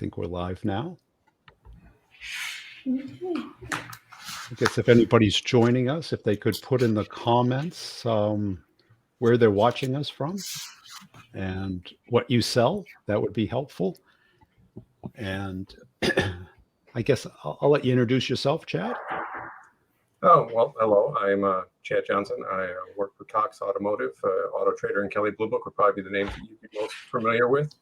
think we're live now. I guess if anybody's joining us, if they could put in the comments where they're watching us from and what you sell, that would be helpful. And I guess I'll let you introduce yourself, Chad. Oh, well, hello. I'm Chad Johnson. I work for Cox Automotive. Auto Trader and Kelly Blue Book would probably be the names that you'd be most familiar with.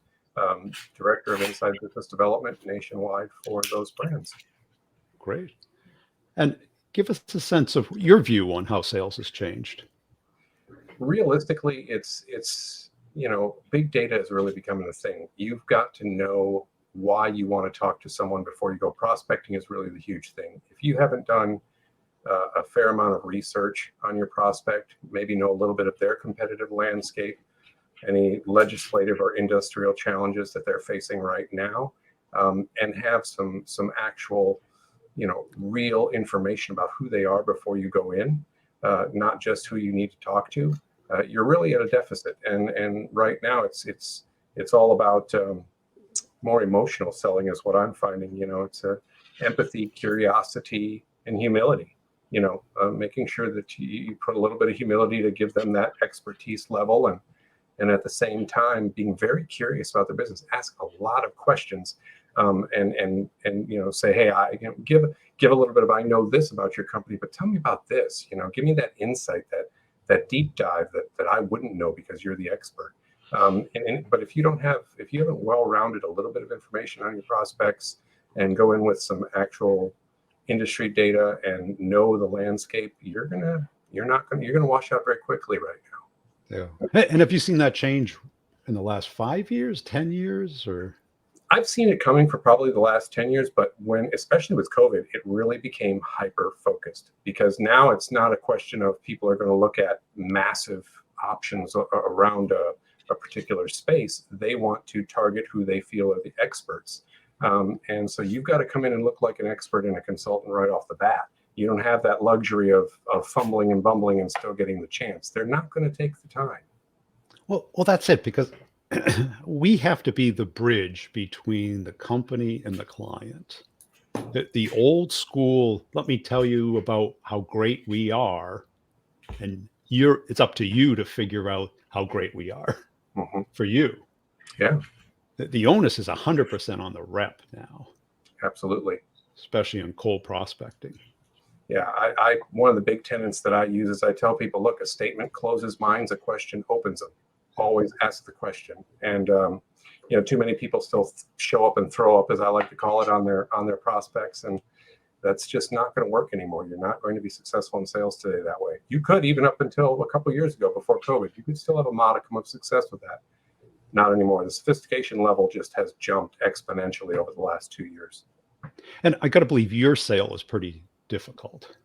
Director of Inside Business Development nationwide for those brands. Great. And give us a sense of your view on how sales has changed. Realistically, it's big data is really becoming a thing. You've got to know why you want to talk to someone before you go. Prospecting is really the huge thing. If you haven't done a fair amount of research on your prospect, maybe know a little bit of their competitive landscape, any legislative or industrial challenges that they're facing right now, and have some actual, real information about who they are before you go in, not just who you need to talk to. You're really at a deficit, and right now it's all about more emotional selling is what I'm finding. It's empathy, curiosity, and humility. Making sure that you put a little bit of humility to give them that expertise level, and at the same time being very curious about their business. Ask a lot of questions, and say, hey, I give a little bit of, I know this about your company, but tell me about this. Give me that insight, that deep dive that I wouldn't know because you're the expert. But if you haven't well-rounded a little bit of information on your prospects and go in with some actual industry data and know the landscape, you're gonna wash out very quickly right now. Yeah. And have you seen that change in the last 5 years, 10 years, or? I've seen it coming for probably the last 10 years, but especially with COVID, it really became hyper-focused, because now it's not a question of people are going to look at massive options around a particular space. They want to target who they feel are the experts. And so you've got to come in and look like an expert and a consultant right off the bat. You don't have that luxury of fumbling and bumbling and still getting the chance. They're not going to take the time. Well, that's it, because we have to be the bridge between the company and the client. The old school, let me tell you about how great we are, and it's up to you to figure out how great we are for you. Yeah. The onus is 100% on the rep now. Absolutely. Especially in cold prospecting. Yeah, I one of the big tenets that I use is I tell people, look, a statement closes minds, a question opens them. Always ask the question. And too many people still show up and throw up, as I like to call it, on their prospects, and that's just not going to work anymore. You're not going to be successful in sales today that way. You could, even up until a couple of years ago, before COVID, you could still have a modicum of success with that. Not anymore. The sophistication level just has jumped exponentially over the last 2 years. And I got to believe your sale is pretty difficult.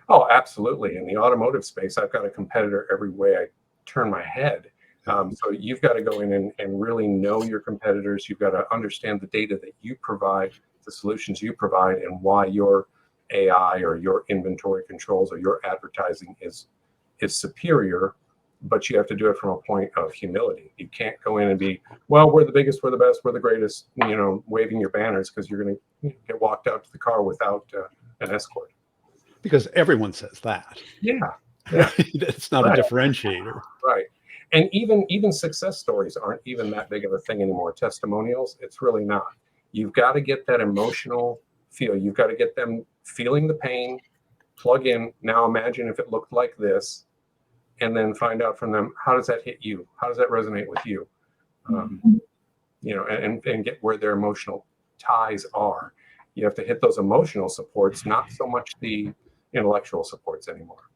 Oh, absolutely. In the automotive space, I've got a competitor every way I turn my head. So you've got to go in and really know your competitors. You've got to understand the data that you provide, the solutions you provide, and why your AI or your inventory controls or your advertising is superior. But you have to do it from a point of humility. You can't go in and be, well, we're the biggest, we're the best, we're the greatest, waving your banners, because you're going to get walked out to the car without an escort. Because everyone says that. Yeah. It's not a differentiator. Right. And even success stories aren't even that big of a thing anymore. Testimonials, it's really not. You've got to get that emotional feel. You've got to get them feeling the pain, plug in. Now imagine if it looked like this, and then find out from them, how does that hit you? How does that resonate with you? And get where their emotional ties are. You have to hit those emotional supports, not so much the intellectual supports anymore.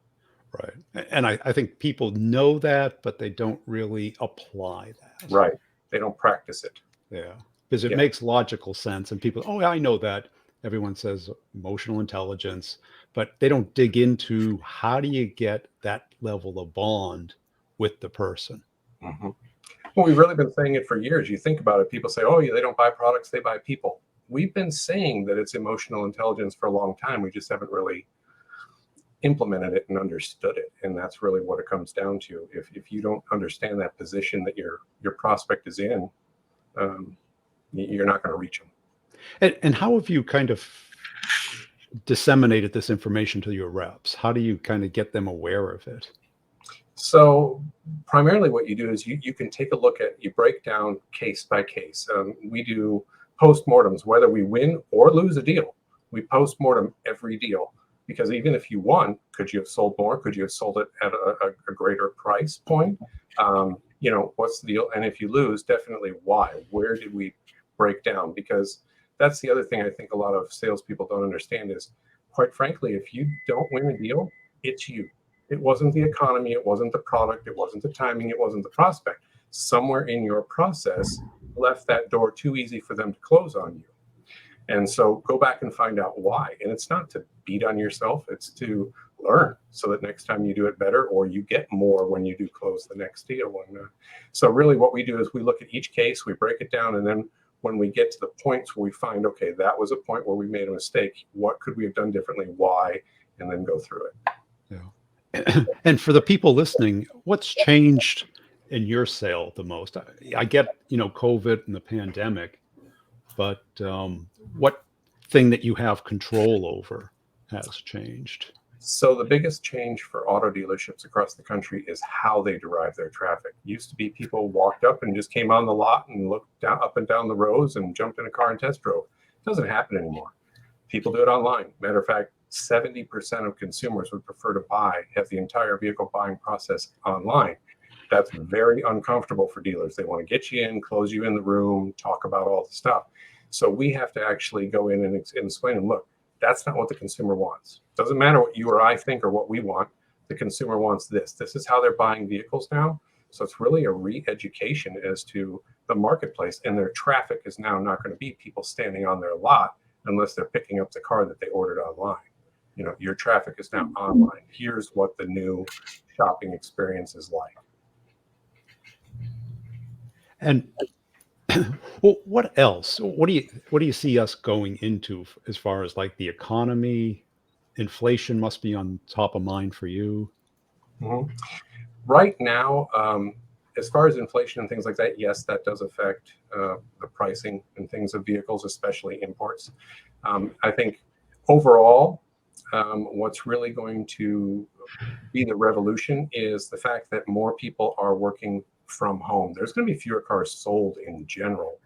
Right. And I think people know that, but they don't really apply that. Right. They don't practice it. Yeah. Because it makes logical sense. And people, oh, I know that. Everyone says emotional intelligence, but they don't dig into how do you get that level of bond with the person. Mm-hmm. Well, we've really been saying it for years. You think about it, people say, oh, yeah, they don't buy products, they buy people. We've been saying that it's emotional intelligence for a long time. We just haven't really implemented it and understood it. And that's really what it comes down to. If you don't understand that position that your prospect is in, you're not going to reach them. And how have you kind of disseminated this information to your reps? How do you kind of get them aware of it? So primarily what you do is you can take a look at, you break down case by case. We do postmortems, whether we win or lose a deal. We postmortem every deal, because even if you won, could you have sold more? Could you have sold it at a greater price point? What's the deal? And if you lose, definitely why? Where did we break down? Because that's the other thing I think a lot of salespeople don't understand is, quite frankly, if you don't win a deal, it's you. It wasn't the economy, it wasn't the product, it wasn't the timing, it wasn't the prospect. Somewhere in your process left that door too easy for them to close on you. And so go back and find out why. And it's not to beat on yourself, it's to learn so that next time you do it better, or you get more when you do close the next deal. So really what we do is we look at each case, we break it down, and then when we get to the points where we find, okay, that was a point where we made a mistake, what could we have done differently, why, and then go through it. Yeah. And for the people listening, what's changed in your sale the most? I get, COVID and the pandemic, but what thing that you have control over has changed? So the biggest change for auto dealerships across the country is how they derive their traffic. Used to be people walked up and just came on the lot and looked down, up and down the rows and jumped in a car and test drove. It doesn't happen anymore. People do it online. Matter of fact, 70% of consumers would prefer to have the entire vehicle buying process online. That's very uncomfortable for dealers. They want to get you in, close you in the room, talk about all the stuff. So we have to actually go in and explain them, look, that's not what the consumer wants. Doesn't matter what you or I think or what we want. The consumer wants this. This is how they're buying vehicles now. So it's really a re-education as to the marketplace, and their traffic is now not going to be people standing on their lot unless they're picking up the car that they ordered online. Your traffic is now online. Here's what the new shopping experience is like. And well, what else? What do you see us going into as far as like the economy? Inflation must be on top of mind for you. Mm-hmm. Right now, as far as inflation and things like that, yes, that does affect the pricing and things of vehicles, especially imports. I think overall, what's really going to be the revolution is the fact that more people are working from home. There's going to be fewer cars sold in general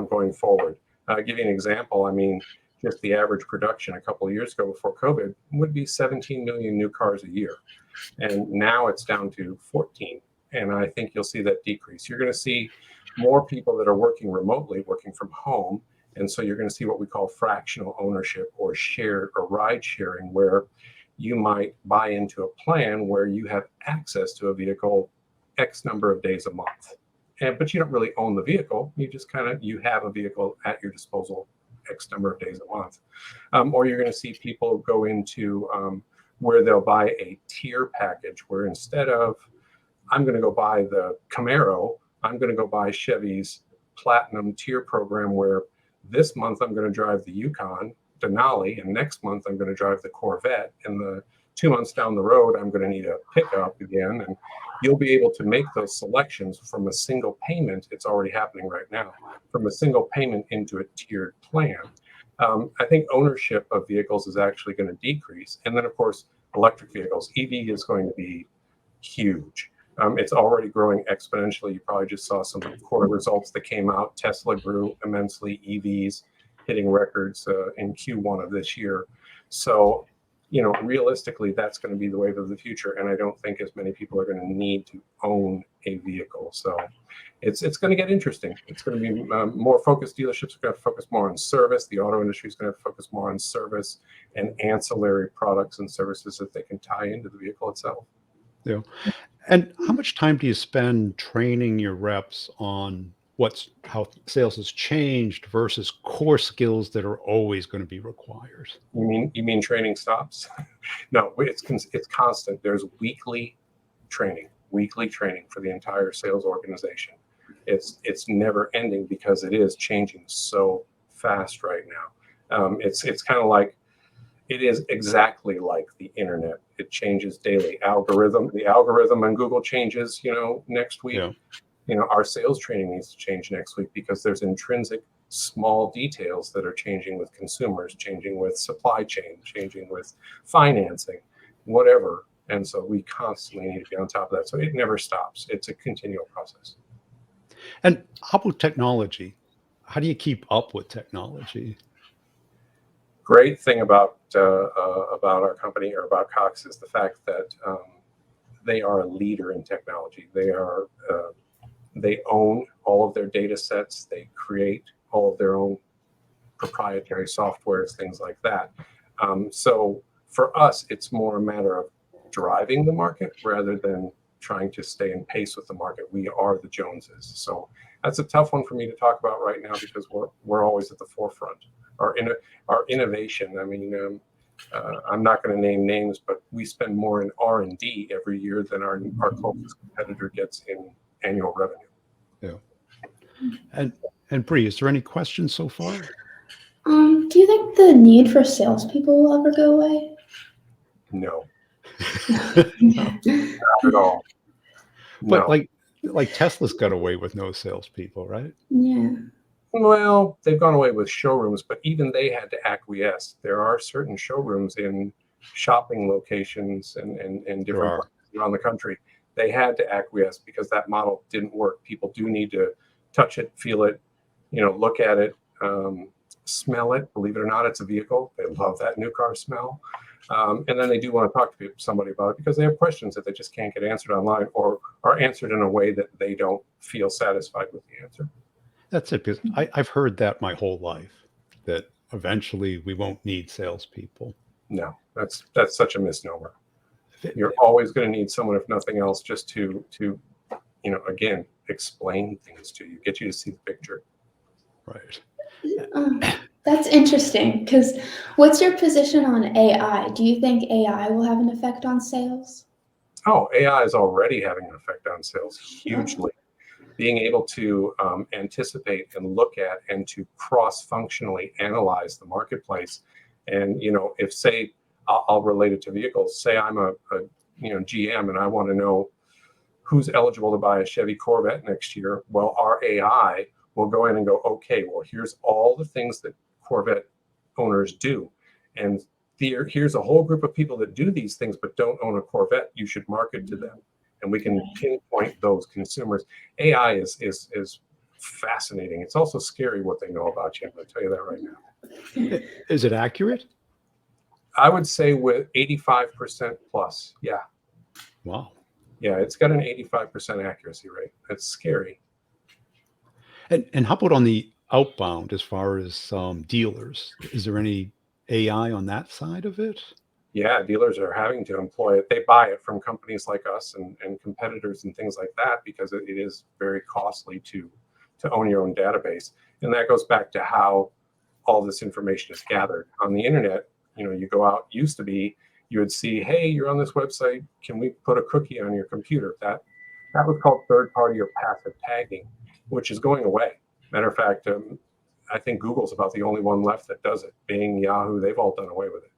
going forward. I'll give you an example. I mean, just the average production a couple of years ago before COVID would be 17 million new cars a year. And now it's down to 14. And I think you'll see that decrease. You're going to see more people that are working remotely, working from home. And so you're going to see what we call fractional ownership or shared or ride sharing, where you might buy into a plan where you have access to a vehicle X number of days a month. But you don't really own the vehicle. You just you have a vehicle at your disposal X number of days a month. Or you're going to see people go into where they'll buy a tier package, where instead of I'm going to go buy the Camaro, I'm going to go buy Chevy's Platinum tier program, where this month I'm going to drive the Yukon Denali, and next month I'm going to drive the Corvette, and the 2 months down the road I'm going to need a pickup again. And you'll be able to make those selections from a single payment. It's already happening right now, from a single payment into a tiered plan. I think ownership of vehicles is actually going to decrease. And then, of course, electric vehicles. EV is going to be huge. It's already growing exponentially. You probably just saw some quarter results that came out. Tesla grew immensely, EVs hitting records in Q1 of this year. So, realistically, that's going to be the wave of the future. And I don't think as many people are going to need to own a vehicle. So it's going to get interesting. It's going to be more focused. Dealerships are going to focus more on service. The auto industry is going to focus more on service and ancillary products and services that they can tie into the vehicle itself. Yeah. And how much time do you spend training your reps on how sales has changed versus core skills that are always going to be required? You mean training stops? No, it's constant. There's weekly training for the entire sales organization. It's never ending because it is changing so fast right now. It's kind of like, it is exactly like the internet. It changes daily. The algorithm on Google changes, next week. Yeah. Our sales training needs to change next week because there's intrinsic small details that are changing with consumers, changing with supply chain, changing with financing, whatever. And so we constantly need to be on top of that. So it never stops. It's a continual process. And how about technology? How do you keep up with technology? Great thing about our company, or about Cox, is the fact that they are a leader in technology. They own all of their data sets. They create all of their own proprietary softwares, things like that. So for us, it's more a matter of driving the market rather than trying to stay in pace with the market. We are the Joneses. So that's a tough one for me to talk about right now, because we're always at the forefront. Our innovation. I mean, I'm not going to name names, but we spend more in R&D every year than our closest competitor gets in annual revenue. Yeah. And Bree, is there any questions so far? Do you think the need for salespeople will ever go away? No, No. not at all. But No. like Tesla's got away with no salespeople, right? Yeah. Well, they've gone away with showrooms, but even they had to acquiesce. There are certain showrooms in shopping locations and There different are. places around the country. They had to acquiesce because that model didn't work. People do need to touch it, feel it, look at it, smell it. Believe it or not, it's a vehicle. They love that new car smell. And then they do want to talk to somebody about it because they have questions that they just can't get answered online, or are answered in a way that they don't feel satisfied with the answer. That's it. Because I've heard that my whole life, that eventually we won't need salespeople. No, that's such a misnomer. If it- You're always going to need someone, if nothing else, just to again, explain things to you, get you to see the picture. Right. That's interesting, because what's your position on AI? Do you think AI will have an effect on sales? Oh, AI is already having an effect on sales hugely. Being able to anticipate and look at and to cross-functionally analyze the marketplace. And, if, say, I'll relate it to vehicles. Say I'm a GM, and I want to know who's eligible to buy a Chevy Corvette next year. Well, our AI will go in and go, okay, well, here's all the things that Corvette owners do. And here's a whole group of people that do these things but don't own a Corvette. You should market to them. And we can pinpoint those consumers. AI is fascinating. It's also scary what they know about you. I'm going to tell you that right now. Is it accurate? I would say with 85% plus. Yeah. Wow. Yeah, it's got an 85% accuracy rate. That's scary. And how about on the outbound, as far as dealers? Is there any AI on that side of it? Yeah, dealers are having to employ it. They buy it from companies like us and competitors and things like that, because it is very costly to own your own database. And that goes back to how all this information is gathered. On the internet, you go out, used to be, you would see, hey, you're on this website. Can we put a cookie on your computer? That was called third party or passive tagging, which is going away. Matter of fact, I think Google's about the only one left that does it. Bing, Yahoo, they've all done away with it.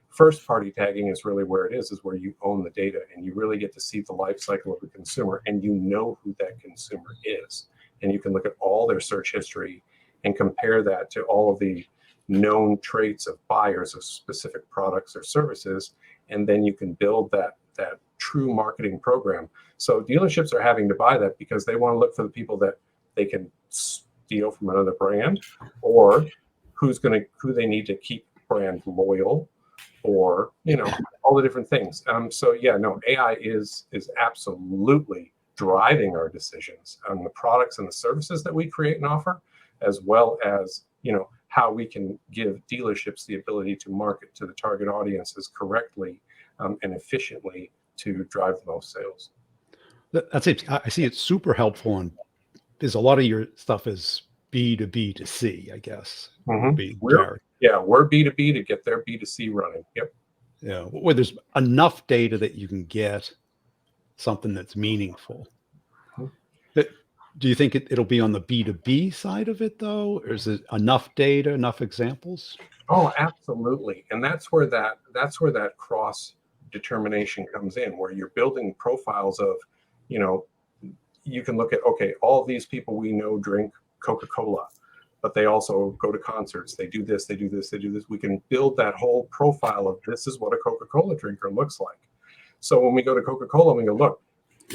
First party tagging is really where it is where you own the data and you really get to see the life cycle of the consumer, and you know who that consumer is. And you can look at all their search history and compare that to all of the known traits of buyers of specific products or services. And then you can build that true marketing program. So dealerships are having to buy that because they want to look for the people that they can steal from another brand, or who they need to keep brand loyal, or all the different things. So yeah, no, AI is absolutely driving our decisions on the products and the services that we create and offer, as well as how we can give dealerships the ability to market to the target audiences correctly and efficiently to drive the most sales. That's it. I see it's super helpful, and because a lot of your stuff is B2B to C, I guess. Mm-hmm. We're B2B to get their B2C running. Yep. Yeah, where there's enough data that you can get something that's meaningful. Mm-hmm. Do you think it'll be on the B2B side of it, though? Or is it enough data, enough examples? Oh, absolutely. And that's where that cross determination comes in, where you're building profiles of, you can look at, okay, all these people we know drink Coca-Cola, but they also go to concerts. They do this, they do this, they do this. We can build that whole profile of this is what a Coca-Cola drinker looks like. So when we go to Coca-Cola, we go, look,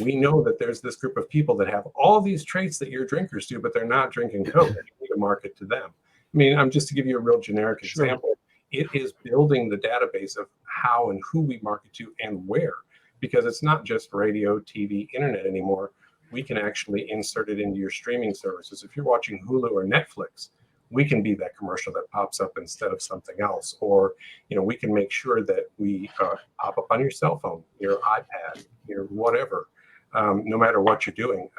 we know that there's this group of people that have all these traits that your drinkers do, but they're not drinking Coke. You need to market to them. I mean, I'm just to give you a real generic example. It is building the database of how and who we market to and where, because it's not just radio, TV, internet anymore. We can actually insert it into your streaming services. If you're watching Hulu or Netflix, we can be that commercial that pops up instead of something else. Or, we can make sure that we pop up on your cell phone, your iPad, your whatever, no matter what you're doing.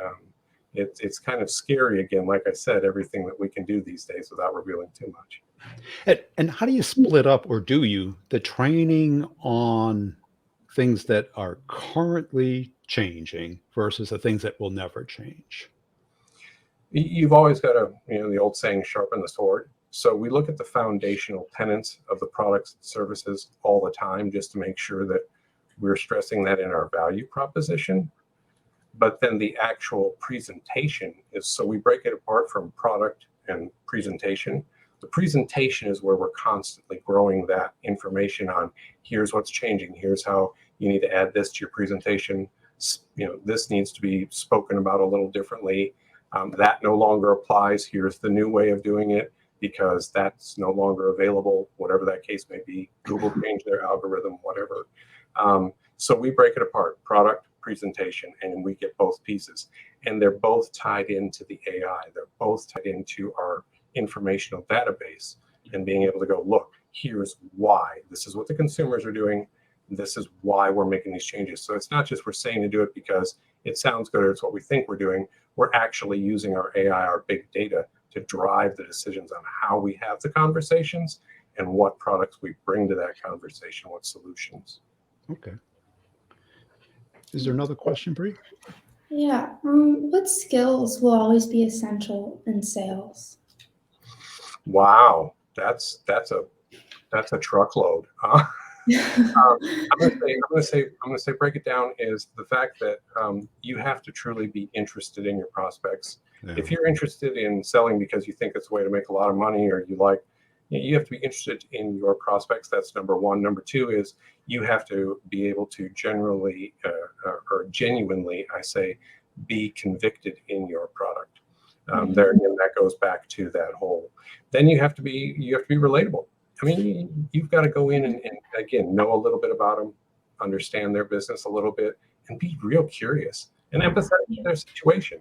It's kind of scary, again, like I said, everything that we can do these days without revealing too much. And how do you split up, or do you, the training on things that are currently changing versus the things that will never change? You've always got to, the old saying, sharpen the sword. So we look at the foundational tenets of the products and services all the time, just to make sure that we're stressing that in our value proposition. But then the actual presentation is, so we break it apart from product and presentation. The presentation is where we're constantly growing that information on, here's what's changing, here's how you need to add this to your presentation. This needs to be spoken about a little differently. That no longer applies. Here's the new way of doing it, because that's no longer available, whatever that case may be. Google changed their algorithm, whatever. So we break it apart, product, presentation, and we get both pieces. And they're both tied into the AI. They're both tied into our informational database, and being able to go, look, here's why. This is what the consumers are doing. This is why we're making these changes. So it's not just we're saying to do it because it sounds good or it's what we think we're doing. We're actually using our AI, our big data, to drive the decisions on how we have the conversations and what products we bring to that conversation, what solutions. Okay. Is there another question, Bree? Yeah. What skills will always be essential in sales? Wow, that's a truckload. I'm gonna say break it down is the fact that you have to truly be interested in your prospects. Yeah. If you're interested in selling because you think it's a way to make a lot of money, or you have to be interested in your prospects. That's number one. Number two is you have to be able to generally or genuinely, I say, be convicted in your product. There again, that goes back to that whole. Then you have to be relatable. I mean, you've got to go in and again, know a little bit about them, understand their business a little bit, and be real curious and empathetic to their situation.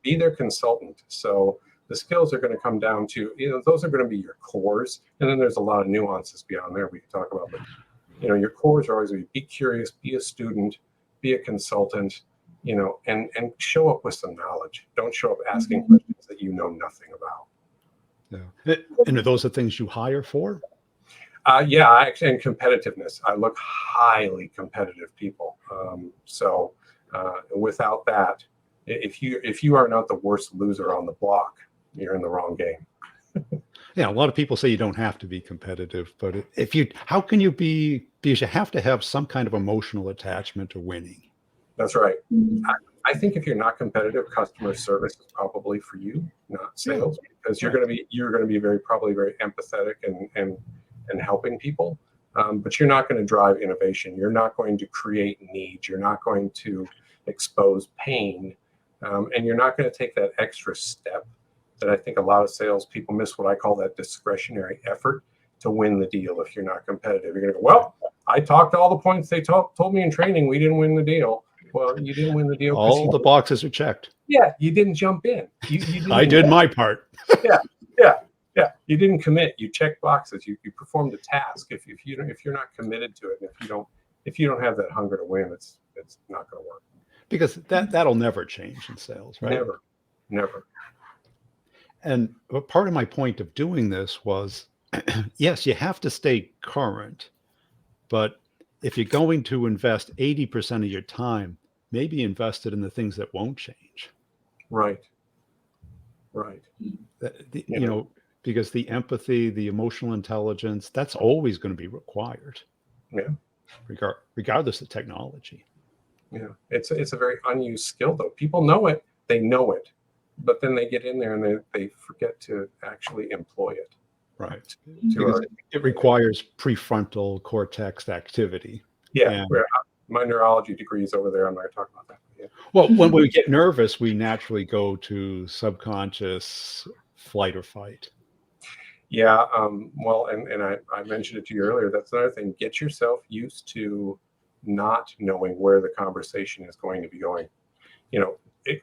Be their consultant. So the skills are going to come down to, those are going to be your cores. And then there's a lot of nuances beyond there we can talk about. But, your cores are always going to be curious, be a student, be a consultant, and show up with some knowledge. Don't show up asking questions that you know nothing about. Yeah. And are those the things you hire for? Yeah, actually, and competitiveness. I look highly competitive people. So without that, if you are not the worst loser on the block, you're in the wrong game. Yeah, a lot of people say you don't have to be competitive, but how can you be? Because you have to have some kind of emotional attachment to winning. That's right. I think if you're not competitive, customer service is probably for you, not sales, because you're going to be probably very empathetic and helping people, but you're not going to drive innovation. You're not going to create needs. You're not going to expose pain, and you're not going to take that extra step that I think a lot of salespeople miss. What I call that discretionary effort to win the deal. If you're not competitive, you're going to go, well, I talked all the points they told me in training. We didn't win the deal. Well, you didn't win the deal. All the boxes are checked. Yeah, you didn't jump in. You didn't I did my part. Yeah. You didn't commit. You checked boxes. You performed a task. If you're not committed to it, and if you don't have that hunger to win, it's not going to work. Because that'll never change in sales, right? Never. And part of my point of doing this was, yes, you have to stay current, but if you're going to invest 80% of your time, maybe invest it in the things that won't change. Right. Because the empathy, the emotional intelligence, that's always going to be required. Yeah. Regardless of technology. Yeah. It's a very unused skill, though. People know it. They know it. but then they get in there and they forget to actually employ it. Right. To Because it requires prefrontal cortex activity. yeah, And my neurology degree is over there. I'm not going to talk about that. Yeah. well, when we get nervous, we naturally go to subconscious flight or fight. Yeah, well, and I mentioned it to you earlier. That's another thing. Get yourself used to not knowing where the conversation is going to be going. You know,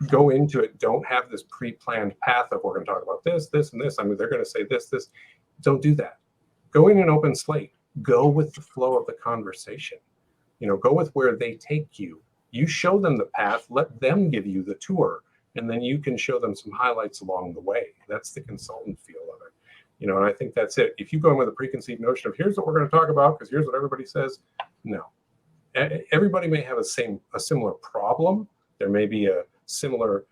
go into it. Don't have this pre-planned path of we're going to talk about this, this, and this. I mean, they're going to say this, this. Don't do that. Go in an open slate. Go with the flow of the conversation. You know, go with where they take you. You show them the path. Let them give you the tour, and then you can show them some highlights along the way. That's the consultant feel of it. You know, and I think that's it. If you go in with a preconceived notion of here's what we're going to talk about because here's what everybody says, no. Everybody may have a similar problem. There may be a similar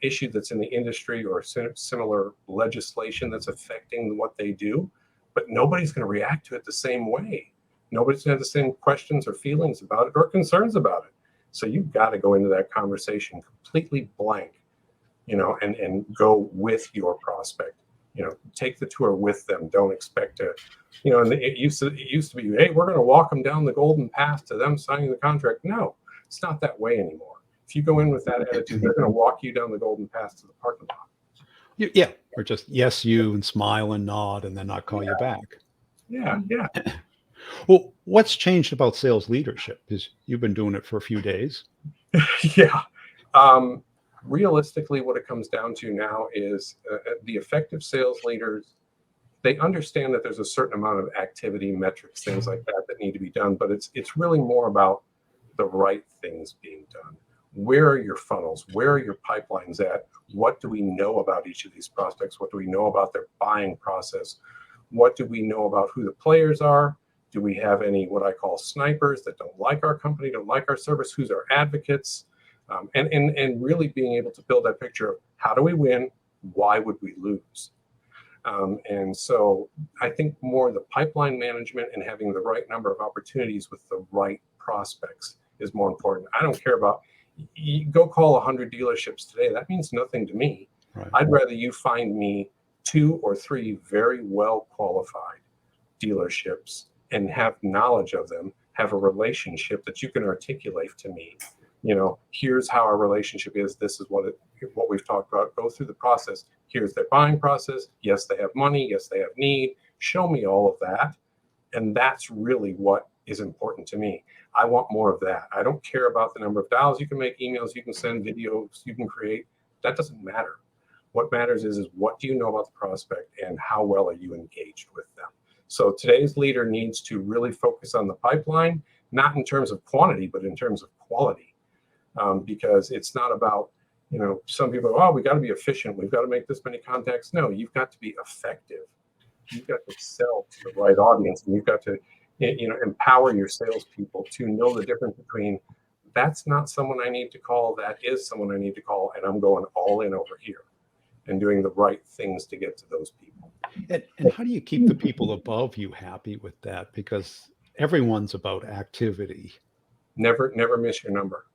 issue that's in the industry or similar legislation that's affecting what they do, but nobody's going to react to it the same way. Nobody's going to have the same questions or feelings about it or concerns about it. So you've got to go into that conversation completely blank, you know, and go with your prospect. You know, take the tour with them. Don't expect to, you know, and it used to be, hey, we're going to walk them down the golden path to them signing the contract. No, it's not that way anymore. If you go in with that attitude, they're going to walk you down the golden path to the parking lot. Yeah, or just yes, you, and smile and nod, and then not call you back. Yeah. Well, what's changed about sales leadership? Because you've been doing it for a few days. Yeah. Realistically, what it comes down to now is the effective sales leaders, they understand that there's a certain amount of activity, metrics, things like that need to be done, but it's really more about the right things being done. Where are your funnels? Where are your pipelines at? What do we know about each of these prospects? What do we know about their buying process? What do we know about who the players are? Do we have any what I call snipers that don't like our company, don't like our service? Who's our advocates? And really being able to build that picture of how do we win? Why would we lose? And so I think more the pipeline management and having the right number of opportunities with the right prospects is more important. I don't care about, you go call 100 dealerships today. That means nothing to me. Right. I'd rather you find me 2 or 3 very well qualified dealerships and have knowledge of them, have a relationship that you can articulate to me. You know, here's how our relationship is. This is what we've talked about. Go through the process. Here's their buying process. Yes, they have money. Yes, they have need. Show me all of that. And that's really what is important to me. I want more of that. I don't care about the number of dials you can make, emails you can send, videos you can create. That doesn't matter. What matters is what do you know about the prospect and how well are you engaged with them? So today's leader needs to really focus on the pipeline, not in terms of quantity, but in terms of quality. Because it's not about, you know, some people, oh, we got to be efficient. We've got to make this many contacts. No, you've got to be effective. You've got to sell to the right audience, and you've got to, you know, empower your salespeople to know the difference between that's not someone I need to call, that is someone I need to call, and I'm going all in over here and doing the right things to get to those people. And how do you keep the people above you happy with that? Because everyone's about activity. Never miss your number.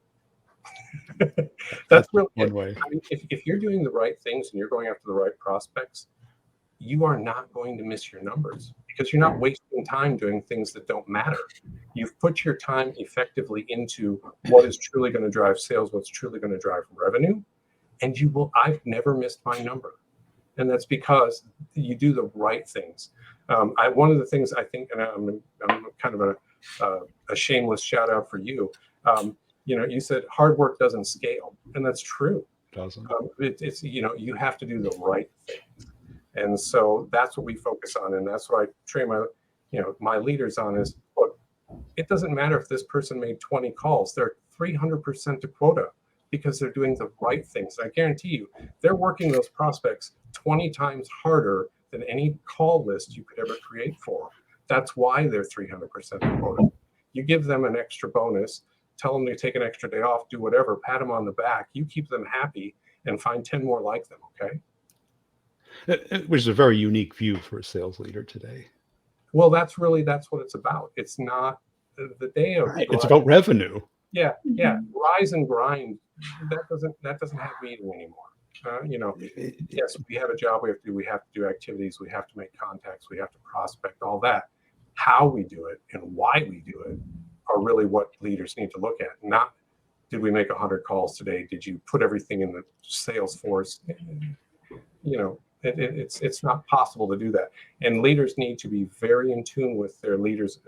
That's really one way. I mean, if you're doing the right things and you're going after the right prospects, you are not going to miss your numbers because you're not wasting time doing things that don't matter. You've put your time effectively into what is truly going to drive sales, what's truly going to drive revenue, and you will. I've never missed my number, and that's because you do the right things. One of the things I think, and I'm kind of a shameless shout out for you. You know, you said hard work doesn't scale, and that's true. It doesn't. It's you know, you have to do the right thing, and so that's what we focus on, and that's what I train my leaders on is, look, it doesn't matter if this person made 20 calls, they're 300% to quota because they're doing the right things. I guarantee you, they're working those prospects 20 times harder than any call list you could ever create for them. That's why they're 300% to quota. You give them an extra bonus. Tell them to take an extra day off, do whatever, pat them on the back. You keep them happy and find 10 more like them, okay? Which is a very unique view for a sales leader today. Well, that's what it's about. It's not the day of. Right. It's about revenue. Yeah. Rise and grind. That doesn't have meaning anymore. Yes, we have a job we have to do activities, we have to make contacts, we have to prospect, all that. How we do it and why we do it are really what leaders need to look at. Not, did we make 100 calls today? Did you put everything in the Salesforce? It's not possible to do that. And leaders need to be very in tune with their leaders.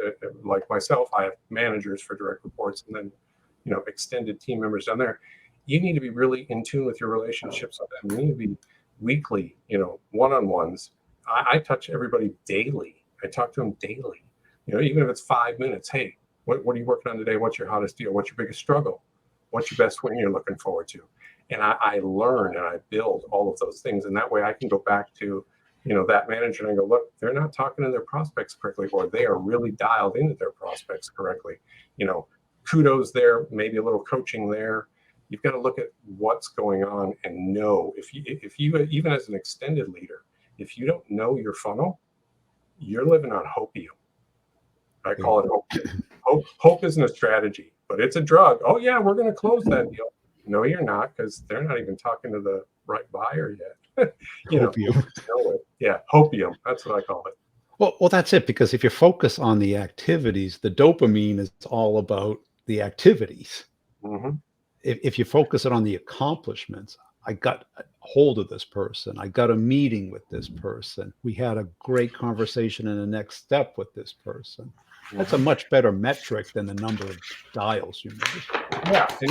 Like myself, I have managers for direct reports, and then extended team members down there. You need to be really in tune with your relationships with them. You need to be weekly, one-on-ones. I touch everybody daily. I talk to them daily. Even if it's 5 minutes. Hey, what are you working on today? What's your hottest deal? What's your biggest struggle? What's your best win you're looking forward to? And I learn and I build all of those things. And that way I can go back to, that manager and I go, look, they're not talking to their prospects correctly, or they are really dialed into their prospects correctly. Kudos there, maybe a little coaching there. You've got to look at what's going on and know if you even as an extended leader, if you don't know your funnel, you're living on hopium. I call it hope. Hope isn't a strategy, but it's a drug. Oh yeah, we're going to close that deal. No, you're not, because they're not even talking to the right buyer yet. Hopium. Yeah, hopium. That's what I call it. Well, that's it. Because if you focus on the activities, the dopamine is all about the activities. Mm-hmm. If you focus it on the accomplishments, I got a hold of this person. I got a meeting with this person. We had a great conversation and a next step with this person. That's a much better metric than the number of dials you made. Yeah, and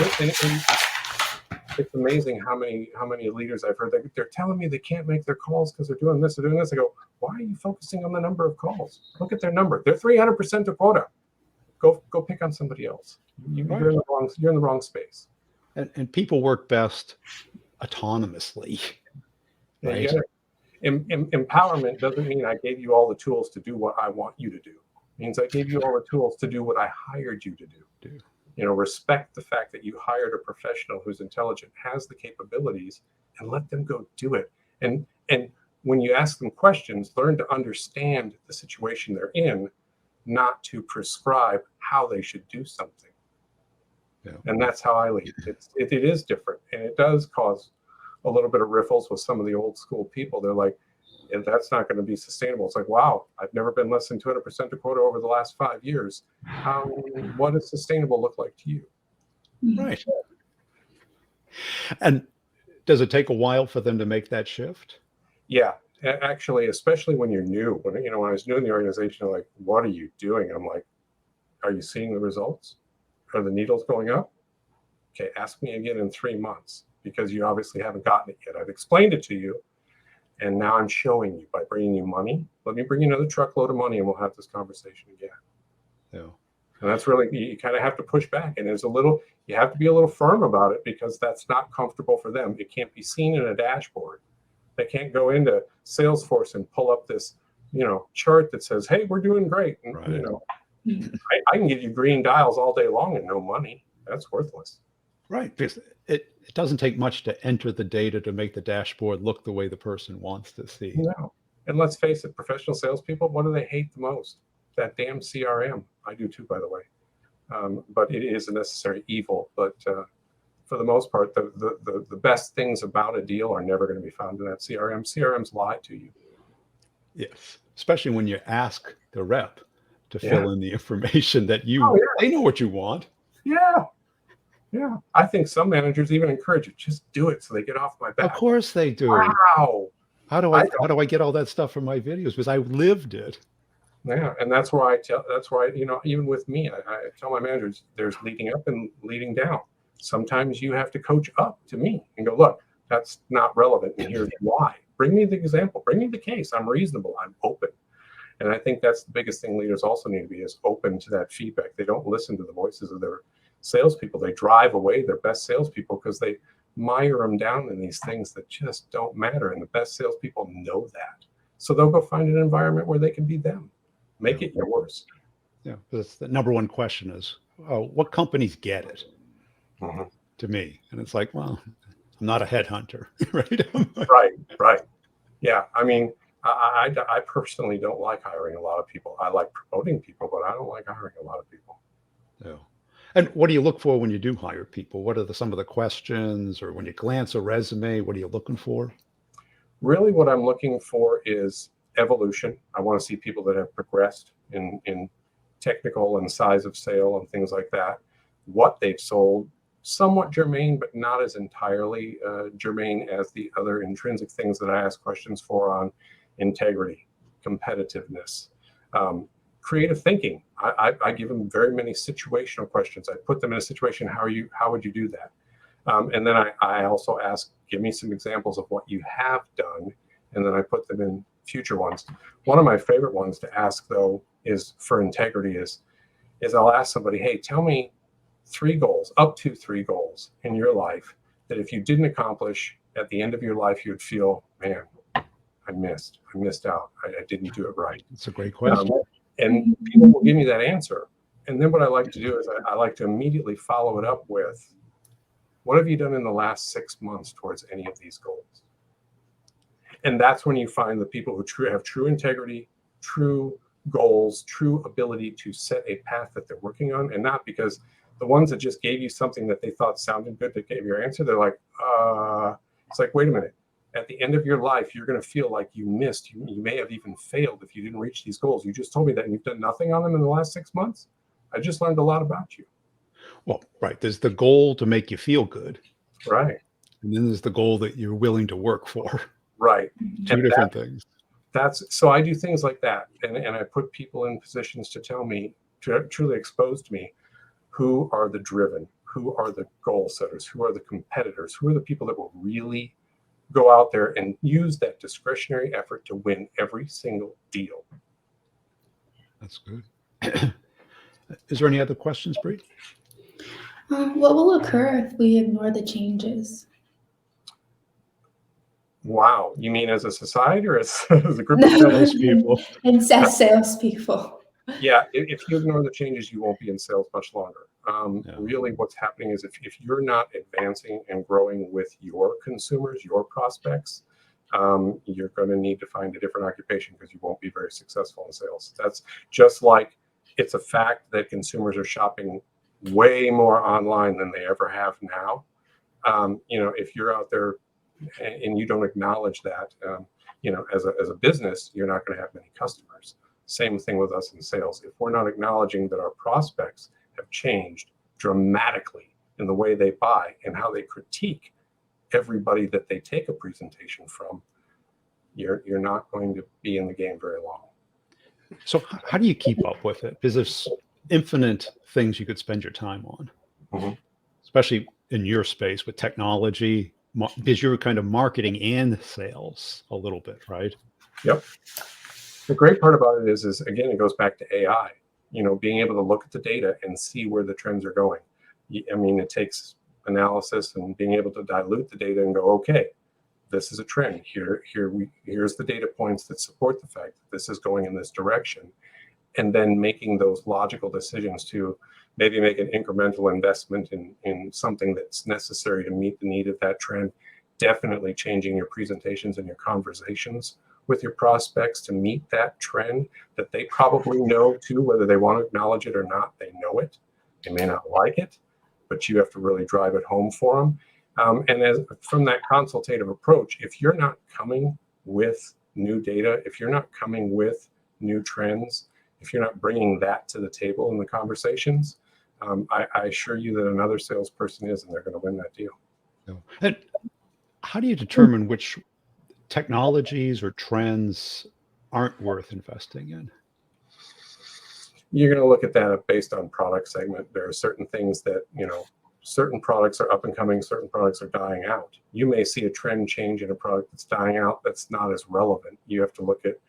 it's amazing how many leaders I've heard that they're telling me they can't make their calls because they're doing this or doing this. I go, why are you focusing on the number of calls? Look at their number. They're 300% to quota. Go pick on somebody else. You're in the wrong space. And people work best autonomously. Right? Empowerment doesn't mean I gave you all the tools to do what I want you to do. It means I gave you all the tools to do what I hired you to do. Respect the fact that you hired a professional who's intelligent, has the capabilities, and let them go do it. And when you ask them questions, learn to understand the situation they're in, not to prescribe how they should do something. Yeah. And that's how I lead. It is different, and it does cause a little bit of riffles with some of the old school people. They're like, and that's not going to be sustainable. It's like, wow, I've never been less than 200% to quota over the last 5 years. What does sustainable look like to you? Right. And does it take a while for them to make that shift? Yeah, actually, especially when you're new. When I was new in the organization, they're like, what are you doing? I'm like, are you seeing the results? Are the needles going up? Okay, ask me again in 3 months, because you obviously haven't gotten it yet. I've explained it to you. And now I'm showing you by bringing you money. Let me bring you another truckload of money and we'll have this conversation again. Yeah. And that's really, you kind of have to push back. And you have to be a little firm about it, because that's not comfortable for them. It can't be seen in a dashboard. They can't go into Salesforce and pull up this, chart that says, hey, we're doing great. And, right. I can give you green dials all day long and no money. That's worthless. Right. Because it doesn't take much to enter the data to make the dashboard look the way the person wants to see. No. And let's face it, professional salespeople, what do they hate the most? That damn CRM. I do too, by the way. But it is a necessary evil. But for the most part, the best things about a deal are never going to be found in that CRM. CRMs lie to you. Yes. Especially when you ask the rep to fill in the information that they know what you want. Yeah. Yeah, I think some managers even encourage it. Just do it so they get off my back. Of course they do. Wow. How do I get all that stuff from my videos? Because I lived it. Yeah, and that's why even with me, I tell my managers, there's leading up and leading down. Sometimes you have to coach up to me and go, look, that's not relevant, and here's why. Bring me the example. Bring me the case. I'm reasonable. I'm open. And I think that's the biggest thing leaders also need to be, is open to that feedback. They don't listen to the voices of their salespeople. They drive away their best salespeople because they mire them down in these things that just don't matter. And the best salespeople know that. So they'll go find an environment where they can be them. Make it yours. Yeah, because the number one question is, what companies get it? To me. And it's like, well, I'm not a headhunter, right? Right. Yeah. I mean, I personally don't like hiring a lot of people. I like promoting people, but I don't like hiring a lot of people. Yeah. And what do you look for when you do hire people? What are some of the questions, or when you glance a resume, what are you looking for? Really, what I'm looking for is evolution. I want to see people that have progressed in technical and size of sale and things like that. What they've sold, somewhat germane, but not as entirely germane as the other intrinsic things that I ask questions for on integrity, competitiveness, creative thinking. I give them very many situational questions. I put them in a situation. How would you do that? And then I also ask, give me some examples of what you have done, and then I put them in future ones. One of my favorite ones to ask, though, is for integrity is I'll ask somebody, hey, tell me 3 goals, up to 3 goals in your life that if you didn't accomplish at the end of your life, you would feel, man, I missed out. I didn't do it right. It's a great question. And people will give me that answer. And then what I like to do is I like to immediately follow it up with, what have you done in the last 6 months towards any of these goals? And that's when you find the people who have true integrity, true goals, true ability to set a path that they're working on, and not because the ones that just gave you something that they thought sounded good that gave your answer, they're like, it's like, wait a minute. At the end of your life, you're going to feel like you missed. You may have even failed if you didn't reach these goals. You just told me that, and you've done nothing on them in the last 6 months. I just learned a lot about you. Well, right. There's the goal to make you feel good. Right. And then there's the goal that you're willing to work for. Right. Two different things. So I do things like that. And I put people in positions to tell me, to truly expose to me, who are the driven, who are the goal setters, who are the competitors, who are the people that will really go out there and use that discretionary effort to win every single deal. That's good. Is there any other questions, Bree? What will occur if we ignore the changes? Wow. You mean as a society or as a group No, of salespeople? and says salespeople. Yeah. If you ignore the changes, you won't be in sales much longer. Really, what's happening is if you're not advancing and growing with your consumers, your prospects, you're going to need to find a different occupation because you won't be very successful in sales. That's just like it's a fact that consumers are shopping way more online than they ever have now. If you're out there and you don't acknowledge that, as a business, you're not going to have many customers. Same thing with us in sales. If we're not acknowledging that our prospects have changed dramatically in the way they buy and how they critique everybody that they take a presentation from, you're not going to be in the game very long. So how do you keep up with it? Because there's infinite things you could spend your time on, especially in your space with technology, because you're kind of marketing and sales a little bit, right? Yep. The great part about it is again, it goes back to AI, being able to look at the data and see where the trends are going. I mean, it takes analysis and being able to dilute the data and go, okay, this is a trend. Here's the data points that support the fact that this is going in this direction. And then making those logical decisions to maybe make an incremental investment in something that's necessary to meet the need of that trend. Definitely changing your presentations and your conversations with your prospects to meet that trend that they probably know too, whether they want to acknowledge it or not. They know it. They may not like it, but you have to really drive it home for them. And from that consultative approach, if you're not coming with new data, if you're not coming with new trends, if you're not bringing that to the table in the conversations, I assure you that another salesperson is, and they're going to win that deal. And how do you determine which technologies or trends aren't worth investing in? You're going to look at that based on product segment. There are certain things that, certain products are up and coming, certain products are dying out. You may see a trend change in a product that's dying out that's not as relevant. You have to look at,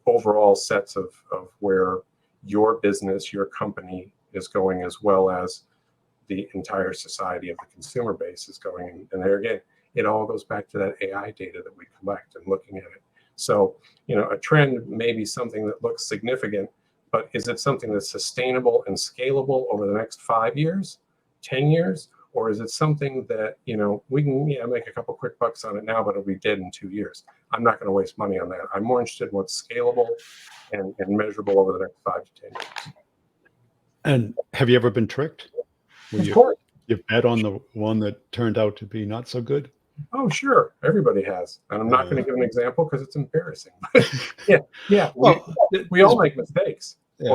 overall sets of where your business, your company is going, as well as the entire society of the consumer base is going. And there again, it all goes back to that AI data that we collect and looking at it. So, a trend may be something that looks significant, but is it something that's sustainable and scalable over the next 5 years, 10 years? Or is it something that, we can make a couple quick bucks on it now, but it'll be dead in 2 years? I'm not going to waste money on that. I'm more interested in what's scalable and measurable over the next 5 to 10 years. And have you ever been tricked? Will Of course. you bet on the one that turned out to be not so good? Oh, sure. Everybody has. And I'm not going to give an example because it's embarrassing. Yeah. Well, We all make mistakes. yeah.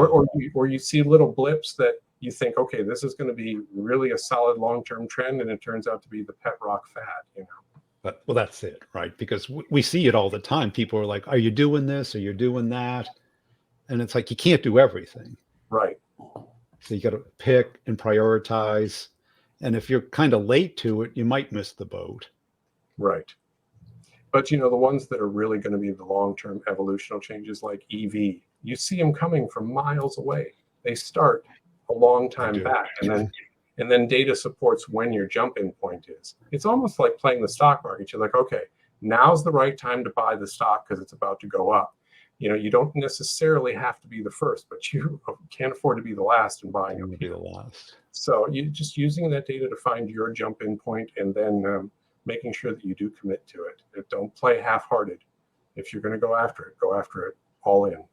Or you see little blips that you think, okay, this is going to be really a solid long-term trend, and it turns out to be the pet rock fad, you know. But well, that's it, right? Because we see it all the time. People are like, "Are you doing this? Or you're doing that?" And it's like you can't do everything. Right. So you got to pick and prioritize. And if you're kind of late to it, you might miss the boat. Right. But you know, the ones that are really going to be the long-term evolutional changes like EV, you see them coming from miles away. They start a long time back, and then data supports when your jump-in point is. It's almost like playing the stock market. You're like, okay, now's the right time to buy the stock because it's about to go up. You know, you don't necessarily have to be the first, but you can't afford to be the last in buying It up would be here. the last. So you just using that data to find your jump-in point, and then making sure that you do commit to it. Don't play half-hearted. If you're going to go after it all in.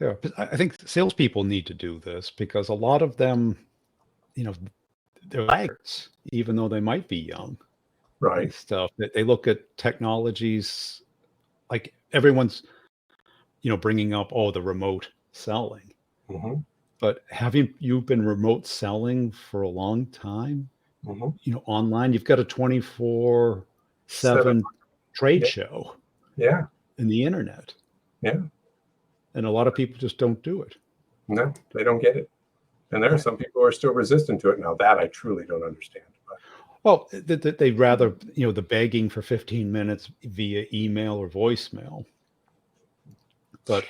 Yeah, but I think salespeople need to do this because a lot of them, you know, they're laggards, even though they might be young and Right. stuff. They look at technologies like everyone's, you know, bringing up, oh, the remote selling. Mm-hmm. But haven't you been remote selling for a long time? Mm-hmm. You know, online, you've got a 24/7 trade Yeah. show Yeah. in the internet. Yeah. And a lot of people just don't do it. No, they don't get it. And there are some people who are still resistant to it. Now that I truly don't understand. But Well, they'd rather, you know, the begging for 15 minutes via email or voicemail. But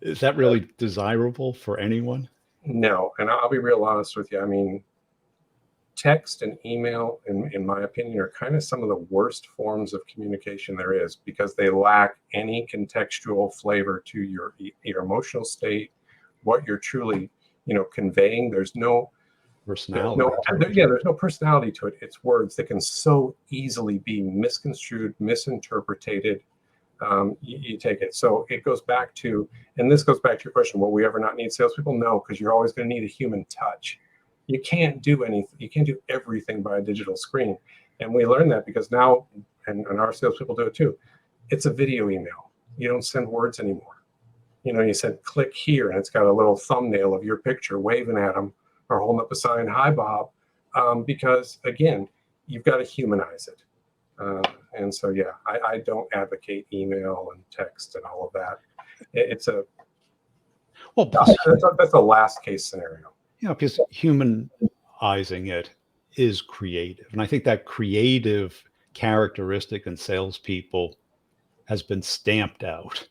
is that really desirable for anyone? no, and I'll be real honest with you. I mean, text and email, in my opinion, are kind of some of the worst forms of communication there is because they lack any contextual flavor to your emotional state, what you're truly, you know, conveying. There's no Personality. there's no personality to it. It's words that can so easily be misconstrued, misinterpreted. You take it. So it goes back to, and this goes back to your question, will we ever not need salespeople? No, because you're always going to need a human touch. You can't do anything. You can't do everything by a digital screen. And we learned that because now, and our salespeople do it too, it's a video email. You don't send words anymore. You know, you said click here and it's got a little thumbnail of your picture waving at them or holding up a sign, hi, Bob, because again, you've got to humanize it. And so, yeah, I don't advocate email and text and all of that. It's a, Well, that's a last case scenario. you know, because humanizing it is creative. And I think that creative characteristic in salespeople has been stamped out.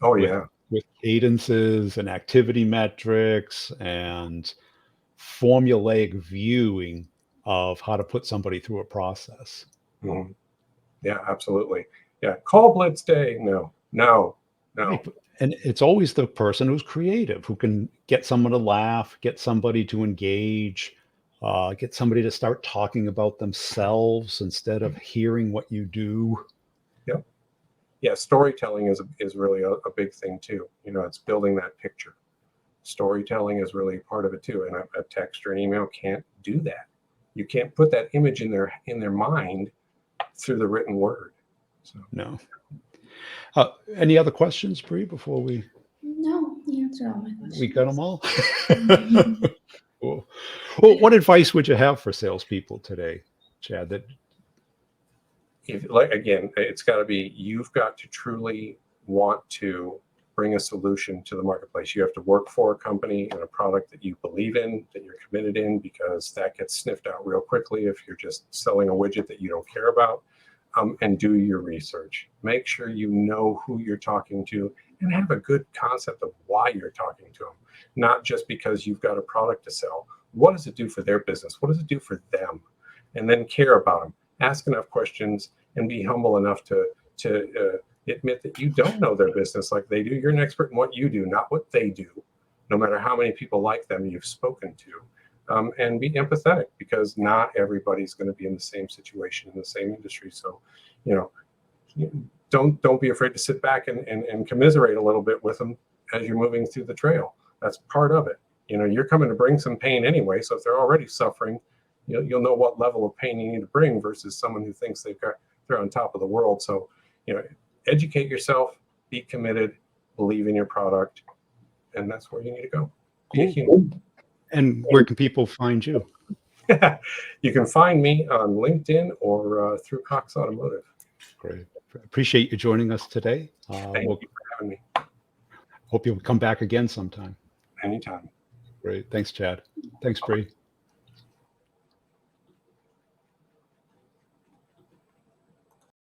Oh, yeah. With cadences and activity metrics and formulaic viewing of how to put somebody through a process. Mm-hmm. Yeah, absolutely. Yeah. Call blitz day. No. Right. And it's always the person who's creative, who can get someone to laugh, get somebody to engage, get somebody to start talking about themselves instead of hearing what you do. Yep. Yeah. Storytelling is really a big thing too. You know, it's building that picture. Storytelling is really part of it too. And a text or an email can't do that. You can't put that image in their mind through the written word. So No. Any other questions, Bree, before we? No, you answered all my questions. We got them all? Cool. Well, what advice would you have for salespeople today, Chad? That again, it's got to be, you've got to truly want to bring a solution to the marketplace. You have to work for a company and a product that you believe in, that you're committed in, because that gets sniffed out real quickly if you're just selling a widget that you don't care about. And do your research. Make sure you know who you're talking to and have a good concept of why you're talking to them, not just because you've got a product to sell. What does it do for their business? What does it do for them? And then care about them. Ask enough questions and be humble enough to admit that you don't know their business like they do. You're an expert in what you do, not what they do, no matter how many people like them you've spoken to. And be empathetic, because not everybody's going to be in the same situation in the same industry. So, you know, don't be afraid to sit back and commiserate a little bit with them as you're moving through the trail. That's part of it. you're coming to bring some pain anyway. So if they're already suffering, you'll know what level of pain you need to bring versus someone who thinks they're on top of the world. So, educate yourself, be committed, believe in your product, and that's where you need to go. Be a human. And where can people find you? You can find me on LinkedIn or through Cox Automotive. Great. Appreciate you joining us today. Thank you for having me. Hope you'll come back again sometime. Anytime. Great. Thanks, Chad. Thanks, Bree.